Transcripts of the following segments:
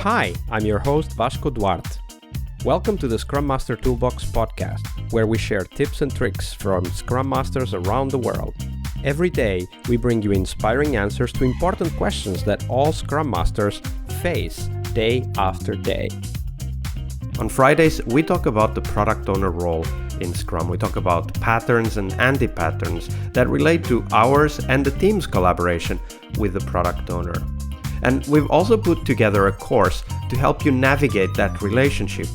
Hi, I'm your host Vasco Duarte. Welcome to the Scrum Master Toolbox podcast, where we share tips and tricks from Scrum Masters around the world. Every day, we bring you inspiring answers to important questions that all Scrum Masters face day after day. On Fridays, we talk about the product owner role in Scrum. We talk about patterns and anti-patterns that relate to ours and the team's collaboration with the product owner. And we've also put together a course to help you navigate that relationship.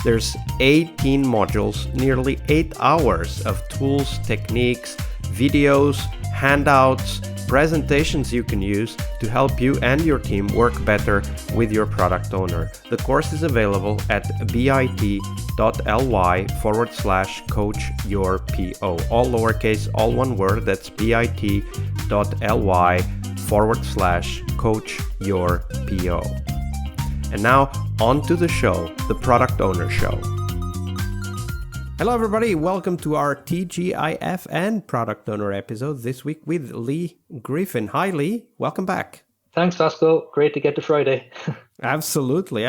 There's 18 modules, nearly 8 hours of tools, techniques, videos, handouts, presentations you can use to help you and your team work better with your product owner. The course is available at bit.ly/coachyourPO. All lowercase, all one word, that's bit.ly/coachyourPO. And now, on to the show, the Product Owner Show. Hello everybody, welcome to our TGIF and Product Owner episode this week with Leigh Griffin. Hi Leigh, welcome back. Thanks Vasco, great to get to Friday. Absolutely.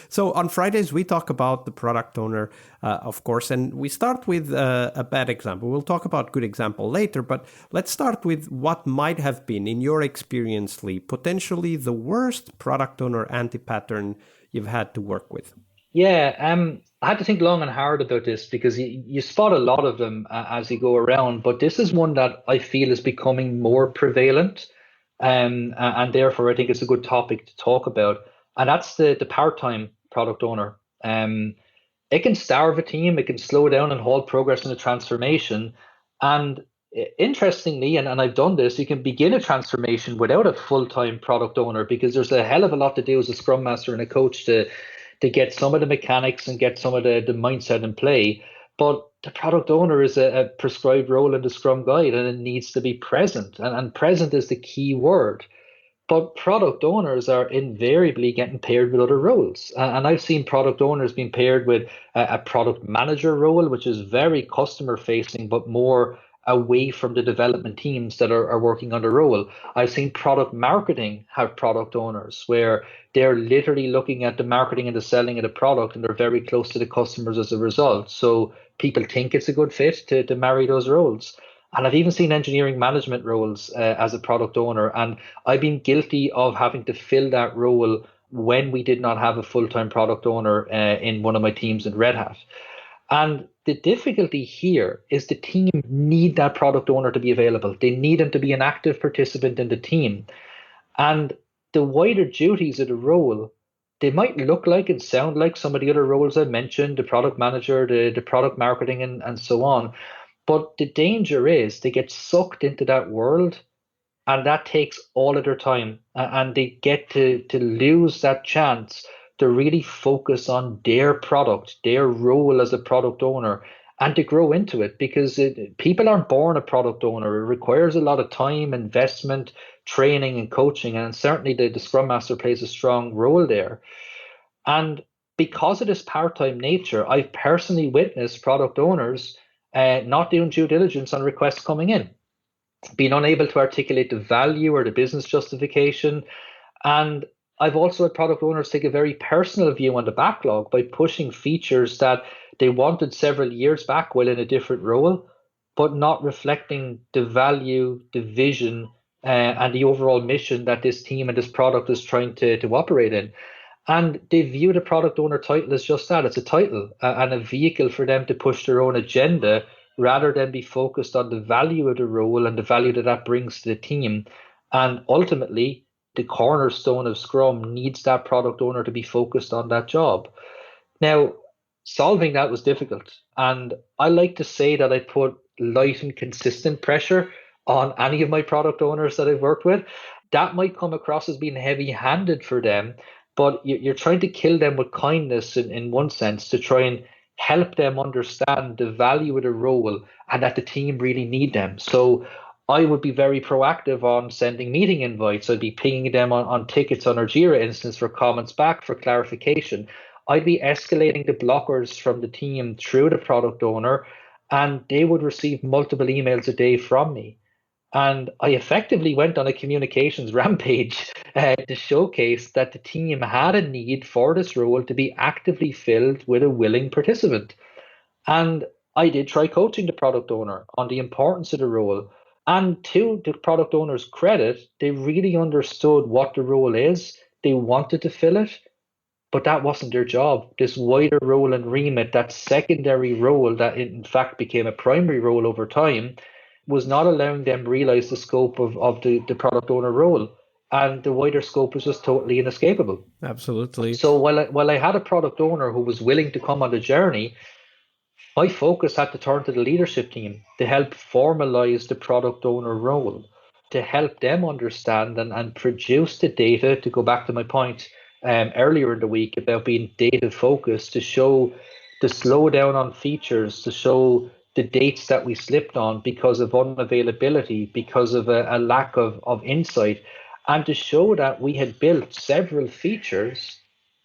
So on Fridays we talk about the product owner, of course, and we start with a bad example. We'll talk about good example later, but let's start with what might have been, in your experience, Leigh, potentially the worst product owner anti-pattern you've had to work with. Yeah, I had to think long and hard about this because you spot a lot of them as you go around, but this is one that I feel is becoming more prevalent, and therefore I think it's a good topic to talk about, and that's the part-time product owner. It can starve a team, it can slow down and halt progress in a transformation, and interestingly, and I've done this, you can begin a transformation without a full-time product owner because there's a hell of a lot to do as a Scrum Master and a coach to get some of the mechanics and get some of the mindset in play. But the product owner is a prescribed role in the Scrum Guide, and it needs to be present. And present is the key word. But product owners are invariably getting paired with other roles. And I've seen product owners being paired with a product manager role, which is very customer facing, but more away from the development teams that are working on the role. I've seen product marketing have product owners where they're literally looking at the marketing and the selling of the product, and they're very close to the customers as a result. So people think it's a good fit to marry those roles. And I've even seen engineering management roles as a product owner. And I've been guilty of having to fill that role when we did not have a full-time product owner in one of my teams in Red Hat. And the difficulty here is the team need that product owner to be available. They need him to be an active participant in the team. And the wider duties of the role, they might look like and sound like some of the other roles I mentioned, the product manager, the product marketing, and so on. But the danger is they get sucked into that world, and that takes all of their time, and they get to lose that chance to really focus on their product, their role as a product owner, and to grow into it, because people aren't born a product owner. It requires a lot of time, investment, training, and coaching, and certainly the Scrum Master plays a strong role there. And because of this part-time nature, I've personally witnessed product owners not doing due diligence on requests coming in, being unable to articulate the value or the business justification. And I've also had product owners take a very personal view on the backlog by pushing features that they wanted several years back while in a different role, but not reflecting the value, the vision, and the overall mission that this team and this product is trying to operate in. And they view the product owner title as just that. It's a title and a vehicle for them to push their own agenda rather than be focused on the value of the role and the value that brings to the team. And ultimately, the cornerstone of Scrum needs that product owner to be focused on that job. Now, solving that was difficult. And I like to say that I put light and consistent pressure on any of my product owners that I've worked with. That might come across as being heavy-handed for them, but you're trying to kill them with kindness in one sense to try and help them understand the value of the role and that the team really need them. So I would be very proactive on sending meeting invites. I'd be pinging them on tickets on our Jira instance for comments back, for clarification. I'd be escalating the blockers from the team through the product owner, and they would receive multiple emails a day from me. And I effectively went on a communications rampage to showcase that the team had a need for this role to be actively filled with a willing participant. And I did try coaching the product owner on the importance of the role. And to the product owner's credit, they really understood what the role is. They wanted to fill it, but that wasn't their job. This wider role and remit, that secondary role that in fact became a primary role over time, was not allowing them realize the scope of the product owner role. And the wider scope was just totally inescapable. Absolutely. So while I had a product owner who was willing to come on the journey, my focus had to turn to the leadership team to help formalize the product owner role, to help them understand and produce the data, to go back to my point earlier in the week about being data focused, to show the slowdown on features, to show the dates that we slipped on because of unavailability, because of a lack of insight, and to show that we had built several features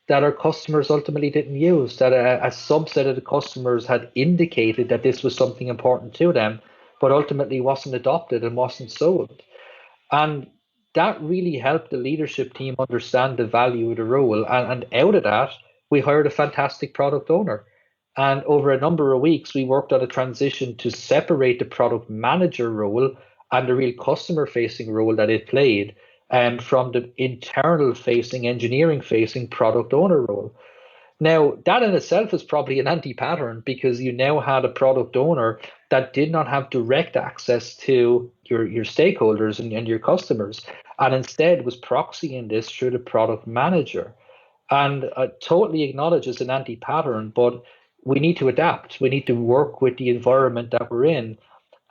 that our customers ultimately didn't use, that a subset of the customers had indicated that this was something important to them, but ultimately wasn't adopted and wasn't sold. And that really helped the leadership team understand the value of the role. And out of that, we hired a fantastic product owner. And over a number of weeks, we worked on a transition to separate the product manager role and the real customer facing role that it played from the internal facing, engineering facing product owner role. Now, that in itself is probably an anti-pattern because you now had a product owner that did not have direct access to your stakeholders and your customers, and instead was proxying this through the product manager. And I totally acknowledge it's an anti-pattern, but we need to adapt. We need to work with the environment that we're in.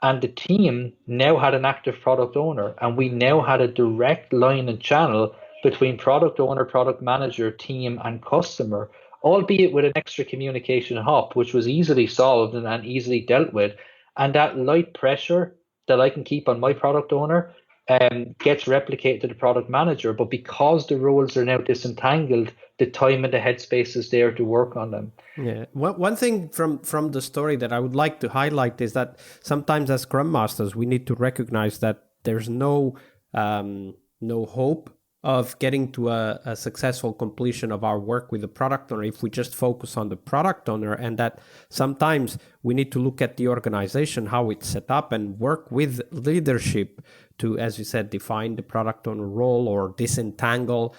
And the team now had an active product owner, and we now had a direct line and channel between product owner, product manager, team, and customer, albeit with an extra communication hop, which was easily solved and easily dealt with. And that light pressure that I can keep on my product owner gets replicated to the product manager. But because the roles are now disentangled, the time and the headspace is there to work on them. Yeah. One thing from the story that I would like to highlight is that sometimes as Scrum Masters, we need to recognize that there's no hope of getting to a successful completion of our work with the product owner if we just focus on the product owner, and that sometimes we need to look at the organization, how it's set up, and work with leadership to, as you said, define the product owner role or disentangle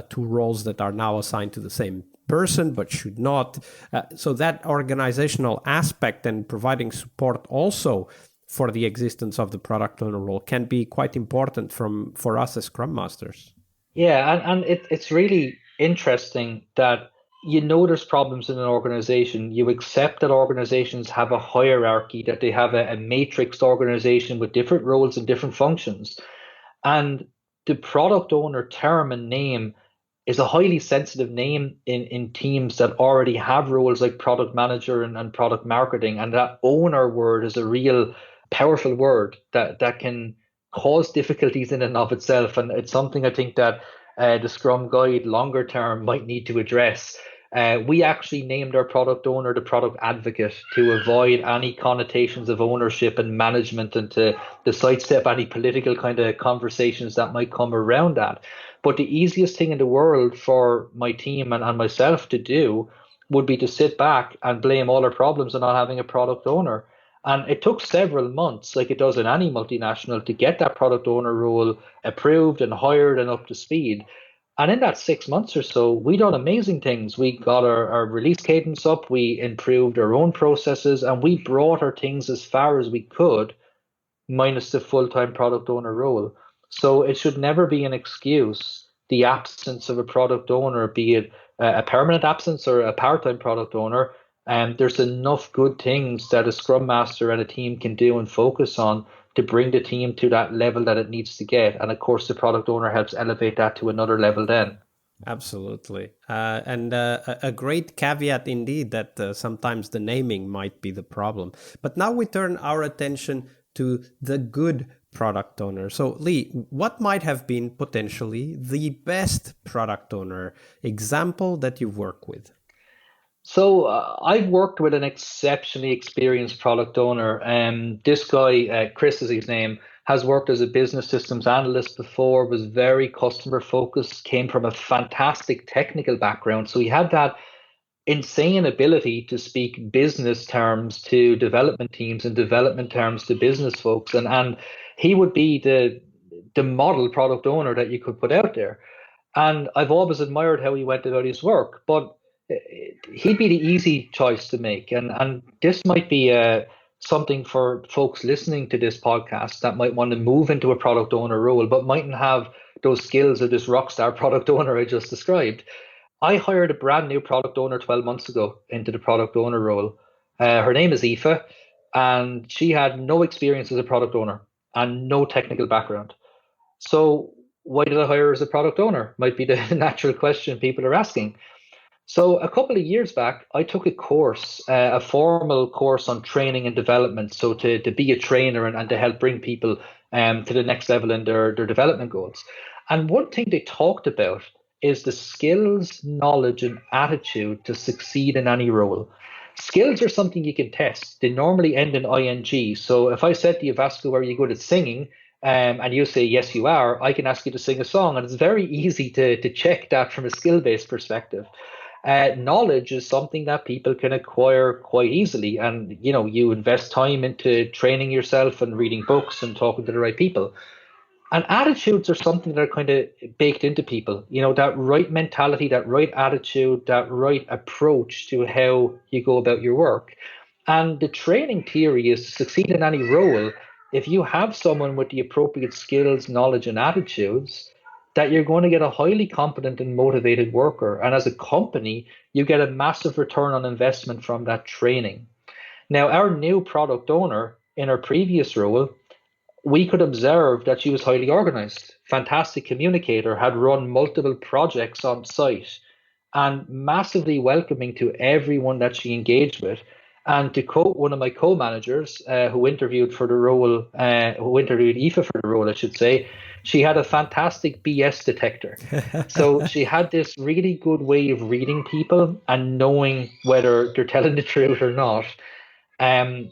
two roles that are now assigned to the same person but should not. So that organizational aspect and providing support also for the existence of the product owner role can be quite important for us as Scrum Masters. Yeah, and it's really interesting that there's problems in an organization. You accept that organizations have a hierarchy, that they have a matrixed organization with different roles and different functions. And the product owner term and name is a highly sensitive name in teams that already have roles like product manager and product marketing. And that owner word is a real powerful word that can cause difficulties in and of itself. And it's something I think that the Scrum Guide longer term might need to address. We actually named our product owner the product advocate to avoid any connotations of ownership and management and to sidestep any political kind of conversations that might come around that. But the easiest thing in the world for my team and myself to do would be to sit back and blame all our problems on not having a product owner. And it took several months, like it does in any multinational, to get that product owner role approved and hired and up to speed. And in that 6 months or so, we done amazing things. We got our release cadence up, we improved our own processes, and we brought our things as far as we could, minus the full-time product owner role. So it should never be an excuse, the absence of a product owner, be it a permanent absence or a part-time product owner. And there's enough good things that a Scrum Master and a team can do and focus on to bring the team to that level that it needs to get. And of course, the product owner helps elevate that to another level then. Absolutely. And a great caveat indeed that sometimes the naming might be the problem. But now we turn our attention to the good product owner. So Leigh, what might have been potentially the best product owner example that you've worked with? So I've worked with an exceptionally experienced product owner. This guy, Chris is his name. has worked as a business systems analyst before, was very customer focused, came from a fantastic technical background. So he had that insane ability to speak business terms to development teams and development terms to business folks. And he would be the model product owner that you could put out there. And I've always admired how he went about his work, but he'd be the easy choice to make. And this might be something for folks listening to this podcast that might want to move into a product owner role, but mightn't have those skills of this rock star product owner I just described. I hired a brand new product owner 12 months ago into the product owner role. Her name is Aoife, and she had no experience as a product owner and no technical background. So why did I hire her as a product owner? Might be the natural question people are asking. So a couple of years back, I took a course, a formal course on training and development. So to be a trainer and to help bring people to the next level in their development goals. And one thing they talked about is the skills, knowledge, and attitude to succeed in any role. Skills are something you can test. They normally end in ing. So if I said to you, Vasco, are you good at singing? And you say, yes, you are, I can ask you to sing a song. And it's very easy to check that from a skill-based perspective. Knowledge is something that people can acquire quite easily. And, you know, you invest time into training yourself and reading books and talking to the right people. And attitudes are something that are kind of baked into people, you know, that right mentality, that right attitude, that right approach to how you go about your work. And the training theory is to succeed in any role. If you have someone with the appropriate skills, knowledge, and attitudes, that you're going to get a highly competent and motivated worker. And as a company, you get a massive return on investment from that training. Now, our new product owner in our previous role, we could observe that she was highly organized, fantastic communicator, had run multiple projects on site, and massively welcoming to everyone that she engaged with. And to quote one of my co-managers who interviewed for the role, who interviewed Aoife for the role, I should say, she had a fantastic BS detector. So she had this really good way of reading people and knowing whether they're telling the truth or not. Um,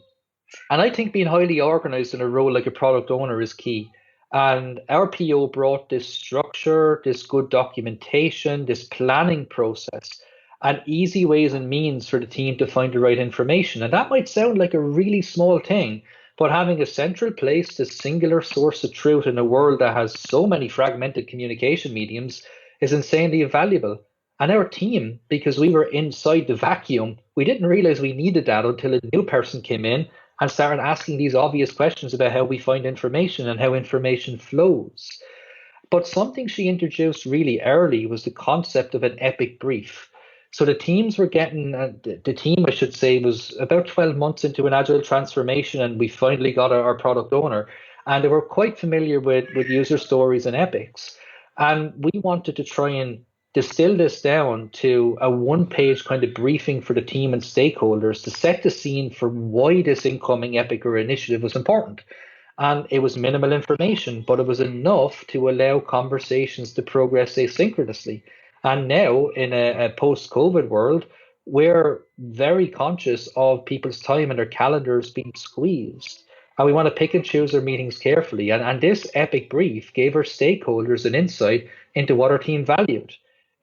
and I think being highly organized in a role like a product owner is key. And our PO brought this structure, this good documentation, this planning process, and easy ways and means for the team to find the right information. And that might sound like a really small thing, but having a central place, a singular source of truth in a world that has so many fragmented communication mediums is insanely valuable. And our team, because we were inside the vacuum, we didn't realize we needed that until a new person came in and started asking these obvious questions about how we find information and how information flows. But something she introduced really early was the concept of an epic brief. So the teams were getting, the team, I should say, was about 12 months into an agile transformation, and we finally got our product owner. And they were quite familiar with user stories and epics. And we wanted to try and distill this down to a one-page kind of briefing for the team and stakeholders to set the scene for why this incoming epic or initiative was important. And it was minimal information, but it was enough to allow conversations to progress asynchronously. And now, in a post-COVID world, we're very conscious of people's time and their calendars being squeezed. And we want to pick and choose our meetings carefully. And this epic brief gave our stakeholders an insight into what our team valued.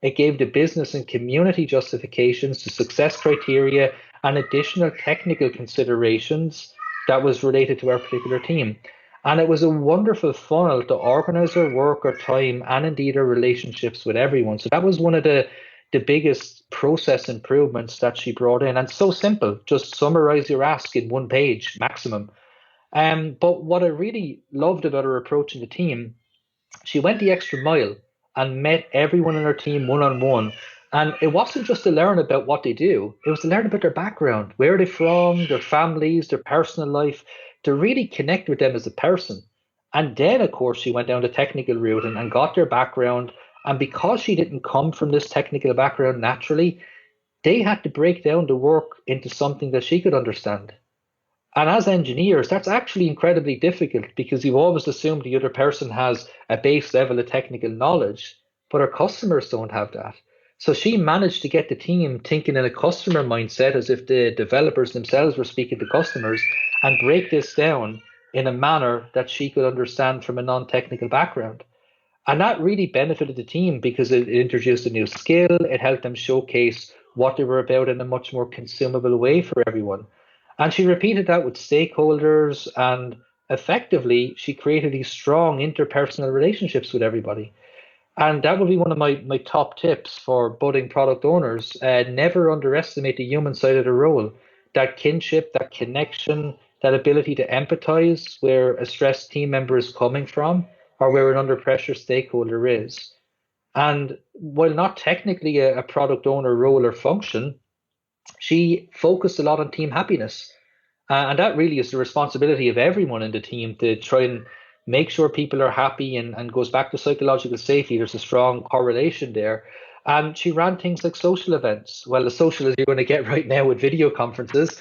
It gave the business and community justifications, the success criteria, and additional technical considerations that was related to our particular team. And it was a wonderful funnel to organize our work, our time, and indeed our relationships with everyone. So that was one of the biggest process improvements that she brought in. And so simple, just summarize your ask in one page maximum. But what I really loved about her approach in the team, she went the extra mile and met everyone in her team one-on-one. And it wasn't just to learn about what they do, it was to learn about their background, where they're from, their families, their personal life, to really connect with them as a person. And then, of course, she went down the technical route and got their background. And because she didn't come from this technical background naturally, they had to break down the work into something that she could understand. And as engineers, that's actually incredibly difficult because you always assume the other person has a base level of technical knowledge, but our customers don't have that. So she managed to get the team thinking in a customer mindset as if the developers themselves were speaking to customers and break this down in a manner that she could understand from a non-technical background. And that really benefited the team because it introduced a new skill. It helped them showcase what they were about in a much more consumable way for everyone. And she repeated that with stakeholders, and effectively, she created these strong interpersonal relationships with everybody. And that would be one of my top tips for budding product owners. Never underestimate the human side of the role. That kinship, that connection, that ability to empathize where a stressed team member is coming from or where an under pressure stakeholder is. And while not technically a product owner role or function, she focused a lot on team happiness. And that really is the responsibility of everyone in the team to try and make sure people are happy, and goes back to psychological safety. There's a strong correlation there. And she ran things like social events. Well, as social as you're going to get right now with video conferences.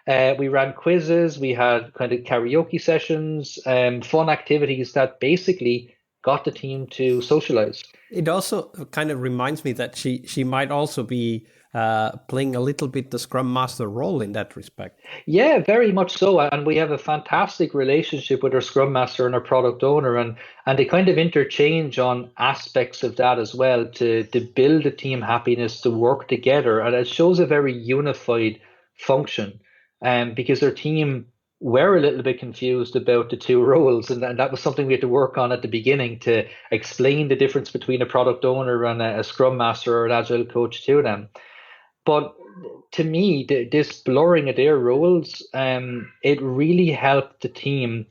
We ran quizzes, we had kind of karaoke sessions, fun activities that basically got the team to socialize. It also kind of reminds me that she might also be playing a little bit the Scrum Master role in that respect. Yeah, very much so. And we have a fantastic relationship with our Scrum Master and our product owner, and they kind of interchange on aspects of that as well to build the team happiness, to work together. And it shows a very unified function. Because their team were a little bit confused about the two roles, and that was something we had to work on at the beginning to explain the difference between a product owner and a Scrum Master or an Agile coach to them. But to me, this blurring of their roles, it really helped the team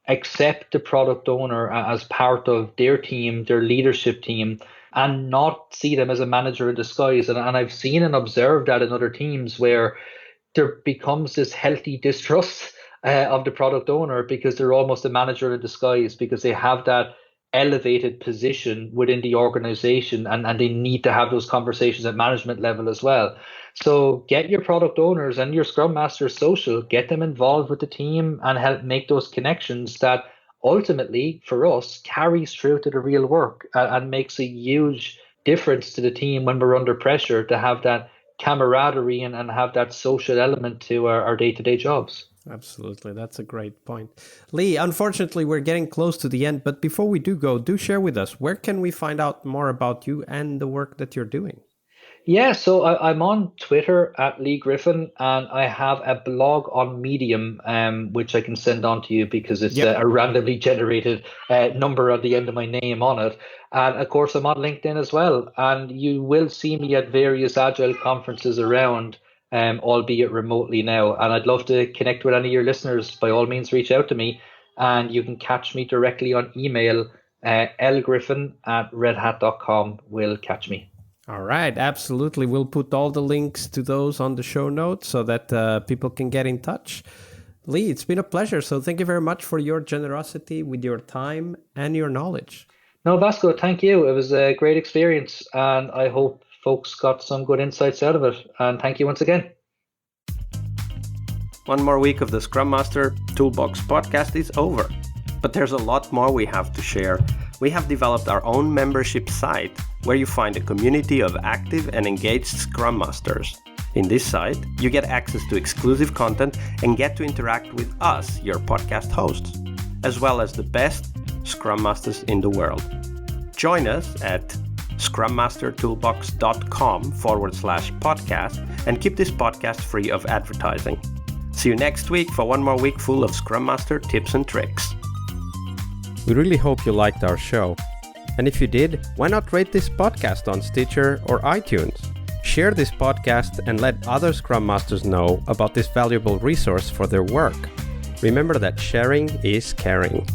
accept the product owner as part of their team, their leadership team, and not see them as a manager in disguise. And I've seen and observed that in other teams where there becomes this healthy distrust of the product owner because they're almost a manager in disguise, because they have that elevated position within the organization, and they need to have those conversations at management level as well. So get your product owners and your Scrum Masters social, get them involved with the team and help make those connections that ultimately for us carries through to the real work and makes a huge difference to the team when we're under pressure to have that camaraderie and have that social element to our day-to-day jobs. Absolutely. That's a great point. Leigh, unfortunately, we're getting close to the end, but before we do share with us, where can we find out more about you and the work that you're doing? Yeah, so I'm on Twitter at Leigh Griffin, and I have a blog on Medium, which I can send on to you because it's a randomly generated number at the end of my name on it. And of course, I'm on LinkedIn as well. And you will see me at various Agile conferences around, albeit remotely now. And I'd love to connect with any of your listeners. By all means, reach out to me. And you can catch me directly on email. lgriffin@redhat.com will catch me. All right, absolutely. We'll put all the links to those on the show notes so that people can get in touch. Leigh, it's been a pleasure. So thank you very much for your generosity with your time and your knowledge. No, Vasco, thank you. It was a great experience, and I hope folks got some good insights out of it. And thank you once again. One more week of the Scrum Master Toolbox podcast is over, but there's a lot more we have to share. We have developed our own membership site where you find a community of active and engaged Scrum Masters. In this site, you get access to exclusive content and get to interact with us, your podcast hosts, as well as the best Scrum Masters in the world. Join us at scrummastertoolbox.com/podcast and keep this podcast free of advertising. See you next week for one more week full of Scrum Master tips and tricks. We really hope you liked our show. And if you did, why not rate this podcast on Stitcher or iTunes? Share this podcast and let other Scrum Masters know about this valuable resource for their work. Remember that sharing is caring.